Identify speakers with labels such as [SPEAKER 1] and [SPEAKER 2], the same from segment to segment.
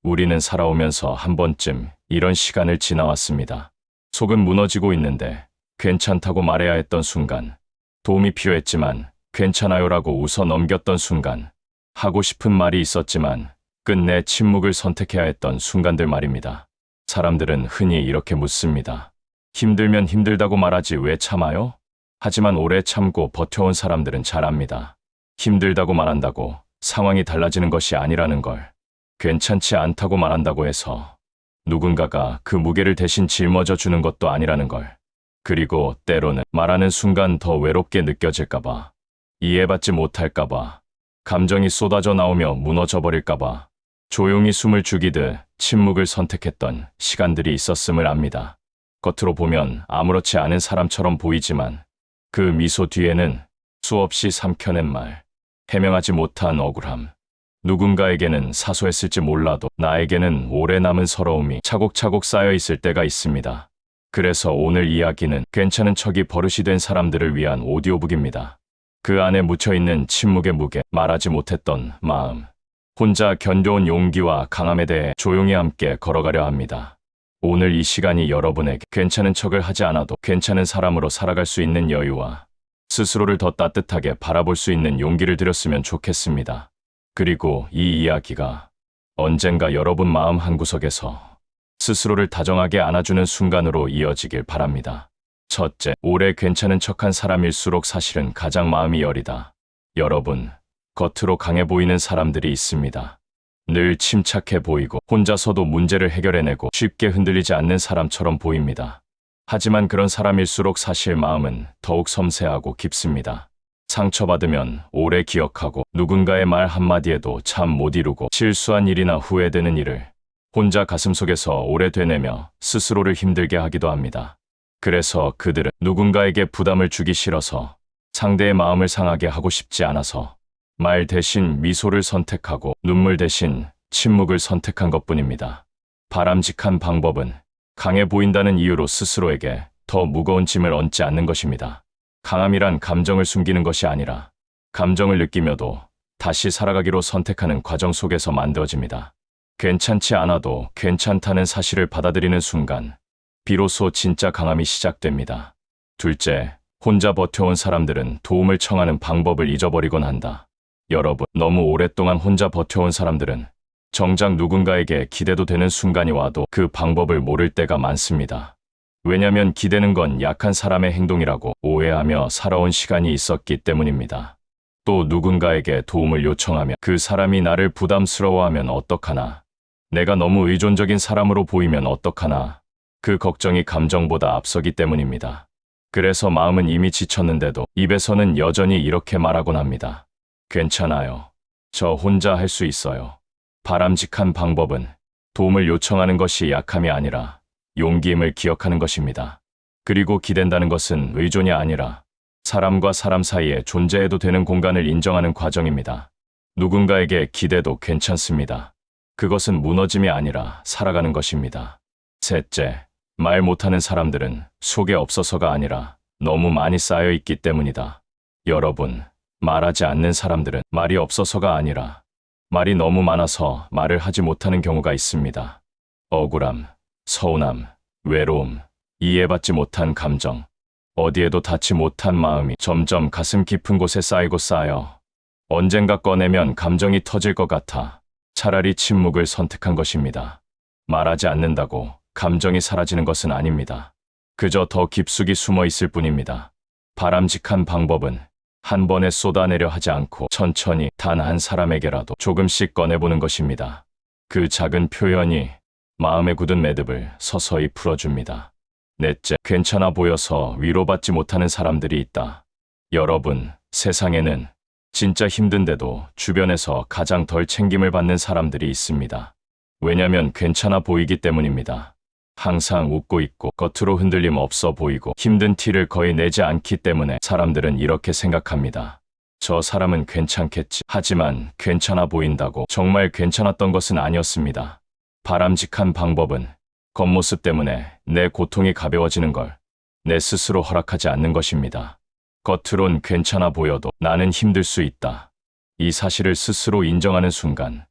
[SPEAKER 1] 우리는 살아오면서 한 번쯤 이런 시간을 지나왔습니다. 속은 무너지고 있는데 괜찮다고 말해야 했던 순간, 도움이 필요했지만 괜찮아요라고 웃어 넘겼던 순간, 하고 싶은 말이 있었지만 끝내 침묵을 선택해야 했던 순간들 말입니다. 사람들은 흔히 이렇게 묻습니다. 힘들면 힘들다고 말하지 왜 참아요? 하지만 오래 참고 버텨온 사람들은 잘 압니다. 힘들다고 말한다고 상황이 달라지는 것이 아니라는 걸, 괜찮지 않다고 말한다고 해서 누군가가 그 무게를 대신 짊어져 주는 것도 아니라는 걸, 그리고 때로는 말하는 순간 더 외롭게 느껴질까봐, 이해받지 못할까봐, 감정이 쏟아져 나오며 무너져 버릴까봐 조용히 숨을 죽이듯 침묵을 선택했던 시간들이 있었음을 압니다. 겉으로 보면 아무렇지 않은 사람처럼 보이지만 그 미소 뒤에는 수없이 삼켜낸 말, 해명하지 못한 억울함, 누군가에게는 사소했을지 몰라도 나에게는 오래 남은 서러움이 차곡차곡 쌓여 있을 때가 있습니다. 그래서 오늘 이야기는 괜찮은 척이 버릇이 된 사람들을 위한 오디오북입니다. 그 안에 묻혀있는 침묵의 무게, 말하지 못했던 마음, 혼자 견뎌온 용기와 강함에 대해 조용히 함께 걸어가려 합니다. 오늘 이 시간이 여러분에게 괜찮은 척을 하지 않아도 괜찮은 사람으로 살아갈 수 있는 여유와 스스로를 더 따뜻하게 바라볼 수 있는 용기를 드렸으면 좋겠습니다. 그리고 이 이야기가 언젠가 여러분 마음 한구석에서 스스로를 다정하게 안아주는 순간으로 이어지길 바랍니다. 첫째, 오래 괜찮은 척한 사람일수록 사실은 가장 마음이 여리다. 여러분, 겉으로 강해 보이는 사람들이 있습니다. 늘 침착해 보이고 혼자서도 문제를 해결해내고 쉽게 흔들리지 않는 사람처럼 보입니다. 하지만 그런 사람일수록 사실 마음은 더욱 섬세하고 깊습니다. 상처받으면 오래 기억하고 누군가의 말 한마디에도 참 못 이루고 실수한 일이나 후회되는 일을 혼자 가슴속에서 오래 되뇌며 스스로를 힘들게 하기도 합니다. 그래서 그들은 누군가에게 부담을 주기 싫어서, 상대의 마음을 상하게 하고 싶지 않아서 말 대신 미소를 선택하고 눈물 대신 침묵을 선택한 것뿐입니다. 바람직한 방법은 강해 보인다는 이유로 스스로에게 더 무거운 짐을 얹지 않는 것입니다. 강함이란 감정을 숨기는 것이 아니라 감정을 느끼며도 다시 살아가기로 선택하는 과정 속에서 만들어집니다. 괜찮지 않아도 괜찮다는 사실을 받아들이는 순간, 비로소 진짜 강함이 시작됩니다. 둘째, 혼자 버텨온 사람들은 도움을 청하는 방법을 잊어버리곤 한다. 여러분, 너무 오랫동안 혼자 버텨온 사람들은 정작 누군가에게 기대도 되는 순간이 와도 그 방법을 모를 때가 많습니다. 왜냐면 기대는 건 약한 사람의 행동이라고 오해하며 살아온 시간이 있었기 때문입니다. 또 누군가에게 도움을 요청하면 그 사람이 나를 부담스러워하면 어떡하나, 내가 너무 의존적인 사람으로 보이면 어떡하나, 그 걱정이 감정보다 앞서기 때문입니다. 그래서 마음은 이미 지쳤는데도 입에서는 여전히 이렇게 말하곤 합니다. 괜찮아요. 저 혼자 할 수 있어요. 바람직한 방법은 도움을 요청하는 것이 약함이 아니라 용기임을 기억하는 것입니다. 그리고 기댄다는 것은 의존이 아니라 사람과 사람 사이에 존재해도 되는 공간을 인정하는 과정입니다. 누군가에게 기대도 괜찮습니다. 그것은 무너짐이 아니라 살아가는 것입니다. 셋째, 말 못하는 사람들은 속에 없어서가 아니라 너무 많이 쌓여 있기 때문이다. 여러분, 말하지 않는 사람들은 말이 없어서가 아니라 말이 너무 많아서 말을 하지 못하는 경우가 있습니다. 억울함, 서운함, 외로움, 이해받지 못한 감정, 어디에도 닿지 못한 마음이 점점 가슴 깊은 곳에 쌓이고 쌓여 언젠가 꺼내면 감정이 터질 것 같아 차라리 침묵을 선택한 것입니다. 말하지 않는다고 감정이 사라지는 것은 아닙니다. 그저 더 깊숙이 숨어 있을 뿐입니다. 바람직한 방법은 한 번에 쏟아내려 하지 않고 천천히 단 한 사람에게라도 조금씩 꺼내보는 것입니다. 그 작은 표현이 마음의 굳은 매듭을 서서히 풀어줍니다. 넷째, 괜찮아 보여서 위로받지 못하는 사람들이 있다. 여러분, 세상에는 진짜 힘든데도 주변에서 가장 덜 챙김을 받는 사람들이 있습니다. 왜냐면 괜찮아 보이기 때문입니다. 항상 웃고 있고 겉으로 흔들림 없어 보이고 힘든 티를 거의 내지 않기 때문에 사람들은 이렇게 생각합니다. 저 사람은 괜찮겠지. 하지만 괜찮아 보인다고 정말 괜찮았던 것은 아니었습니다. 바람직한 방법은 겉모습 때문에 내 고통이 가벼워지는 걸 내 스스로 허락하지 않는 것입니다. 겉으론 괜찮아 보여도 나는 힘들 수 있다. 이 사실을 스스로 인정하는 순간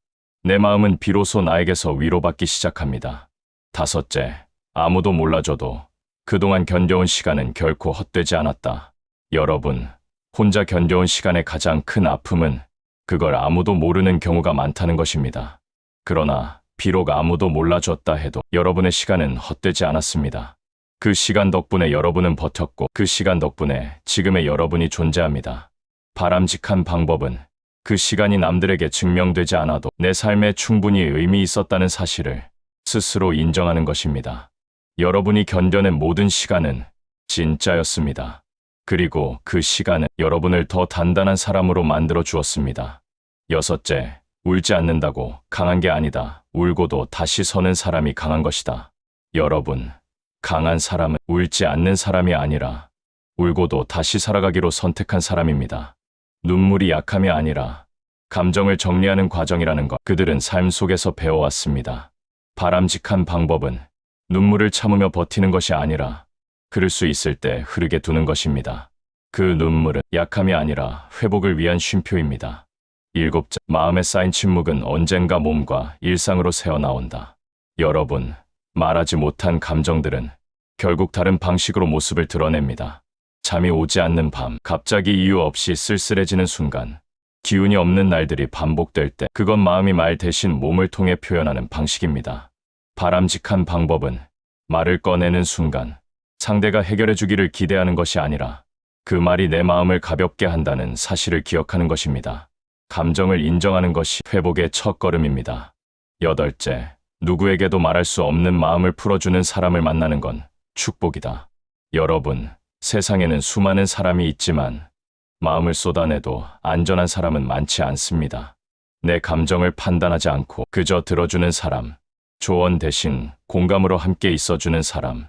[SPEAKER 1] 내 마음은 비로소 나에게서 위로받기 시작합니다. 다섯째, 아무도 몰라줘도 그동안 견뎌온 시간은 결코 헛되지 않았다. 여러분, 혼자 견뎌온 시간의 가장 큰 아픔은 그걸 아무도 모르는 경우가 많다는 것입니다. 그러나 비록 아무도 몰라줬다 해도 여러분의 시간은 헛되지 않았습니다. 그 시간 덕분에 여러분은 버텼고 그 시간 덕분에 지금의 여러분이 존재합니다. 바람직한 방법은 그 시간이 남들에게 증명되지 않아도 내 삶에 충분히 의미 있었다는 사실을 스스로 인정하는 것입니다. 여러분이 견뎌낸 모든 시간은 진짜였습니다. 그리고 그 시간은 여러분을 더 단단한 사람으로 만들어 주었습니다. 여섯째, 울지 않는다고 강한 게 아니다. 울고도 다시 서는 사람이 강한 것이다. 여러분, 강한 사람은 울지 않는 사람이 아니라 울고도 다시 살아가기로 선택한 사람입니다. 눈물이 약함이 아니라 감정을 정리하는 과정이라는 것, 그들은 삶 속에서 배워왔습니다. 바람직한 방법은 눈물을 참으며 버티는 것이 아니라 흐를 수 있을 때 흐르게 두는 것입니다. 그 눈물은 약함이 아니라 회복을 위한 쉼표입니다. 일곱째, 마음에 쌓인 침묵은 언젠가 몸과 일상으로 새어나온다. 여러분, 말하지 못한 감정들은 결국 다른 방식으로 모습을 드러냅니다. 잠이 오지 않는 밤, 갑자기 이유 없이 쓸쓸해지는 순간, 기운이 없는 날들이 반복될 때 그건 마음이 말 대신 몸을 통해 표현하는 방식입니다. 바람직한 방법은 말을 꺼내는 순간 상대가 해결해 주기를 기대하는 것이 아니라 그 말이 내 마음을 가볍게 한다는 사실을 기억하는 것입니다. 감정을 인정하는 것이 회복의 첫걸음입니다. 여덟째, 누구에게도 말할 수 없는 마음을 풀어주는 사람을 만나는 건 축복이다. 여러분, 세상에는 수많은 사람이 있지만 마음을 쏟아내도 안전한 사람은 많지 않습니다. 내 감정을 판단하지 않고 그저 들어주는 사람, 조언 대신 공감으로 함께 있어주는 사람,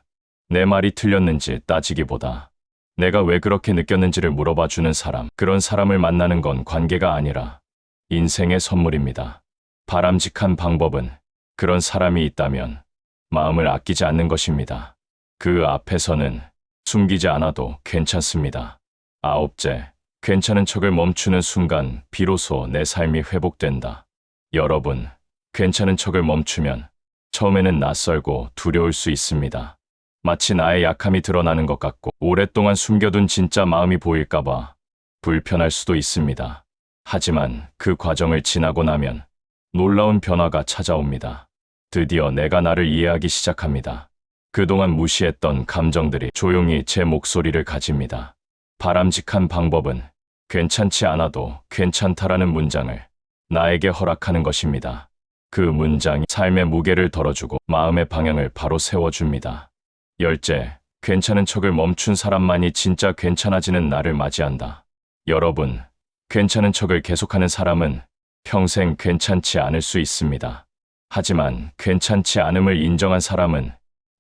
[SPEAKER 1] 내 말이 틀렸는지 따지기보다 내가 왜 그렇게 느꼈는지를 물어봐주는 사람, 그런 사람을 만나는 건 관계가 아니라 인생의 선물입니다. 바람직한 방법은 그런 사람이 있다면 마음을 아끼지 않는 것입니다. 그 앞에서는 숨기지 않아도 괜찮습니다. 아홉째, 괜찮은 척을 멈추는 순간 비로소 내 삶이 회복된다. 여러분, 괜찮은 척을 멈추면 처음에는 낯설고 두려울 수 있습니다. 마치 나의 약함이 드러나는 것 같고 오랫동안 숨겨둔 진짜 마음이 보일까봐 불편할 수도 있습니다. 하지만 그 과정을 지나고 나면 놀라운 변화가 찾아옵니다. 드디어 내가 나를 이해하기 시작합니다. 그동안 무시했던 감정들이 조용히 제 목소리를 가집니다. 바람직한 방법은 괜찮지 않아도 괜찮다라는 문장을 나에게 허락하는 것입니다. 그 문장이 삶의 무게를 덜어주고 마음의 방향을 바로 세워줍니다. 열째, 괜찮은 척을 멈춘 사람만이 진짜 괜찮아지는 날을 맞이한다. 여러분, 괜찮은 척을 계속하는 사람은 평생 괜찮지 않을 수 있습니다. 하지만 괜찮지 않음을 인정한 사람은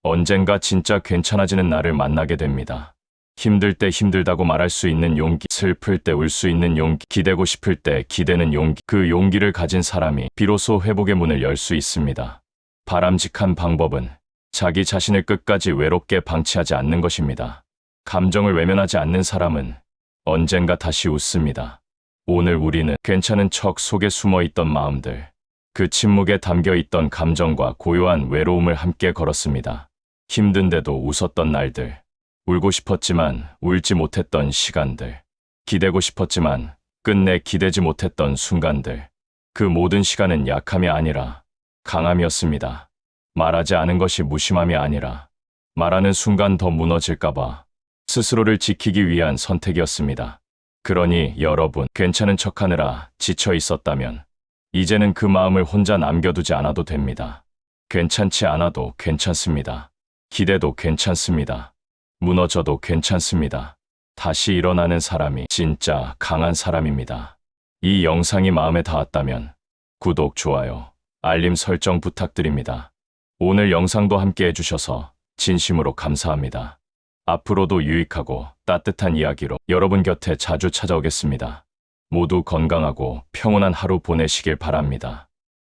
[SPEAKER 1] 언젠가 진짜 괜찮아지는 날을 만나게 됩니다. 힘들 때 힘들다고 말할 수 있는 용기, 슬플 때 울 수 있는 용기, 기대고 싶을 때 기대는 용기, 그 용기를 가진 사람이 비로소 회복의 문을 열 수 있습니다. 바람직한 방법은 자기 자신을 끝까지 외롭게 방치하지 않는 것입니다. 감정을 외면하지 않는 사람은 언젠가 다시 웃습니다. 오늘 우리는 괜찮은 척 속에 숨어있던 마음들, 그 침묵에 담겨있던 감정과 고요한 외로움을 함께 걸었습니다. 힘든데도 웃었던 날들, 울고 싶었지만 울지 못했던 시간들, 기대고 싶었지만 끝내 기대지 못했던 순간들, 그 모든 시간은 약함이 아니라 강함이었습니다. 말하지 않은 것이 무심함이 아니라 말하는 순간 더 무너질까봐 스스로를 지키기 위한 선택이었습니다. 그러니 여러분, 괜찮은 척하느라 지쳐 있었다면 이제는 그 마음을 혼자 남겨두지 않아도 됩니다. 괜찮지 않아도 괜찮습니다. 기대도 괜찮습니다. 무너져도 괜찮습니다. 다시 일어나는 사람이 진짜 강한 사람입니다. 이 영상이 마음에 닿았다면 구독, 좋아요, 알림 설정 부탁드립니다. 오늘 영상도 함께 해주셔서 진심으로 감사합니다. 앞으로도 유익하고 따뜻한 이야기로 여러분 곁에 자주 찾아오겠습니다. 모두 건강하고 평온한 하루 보내시길 바랍니다.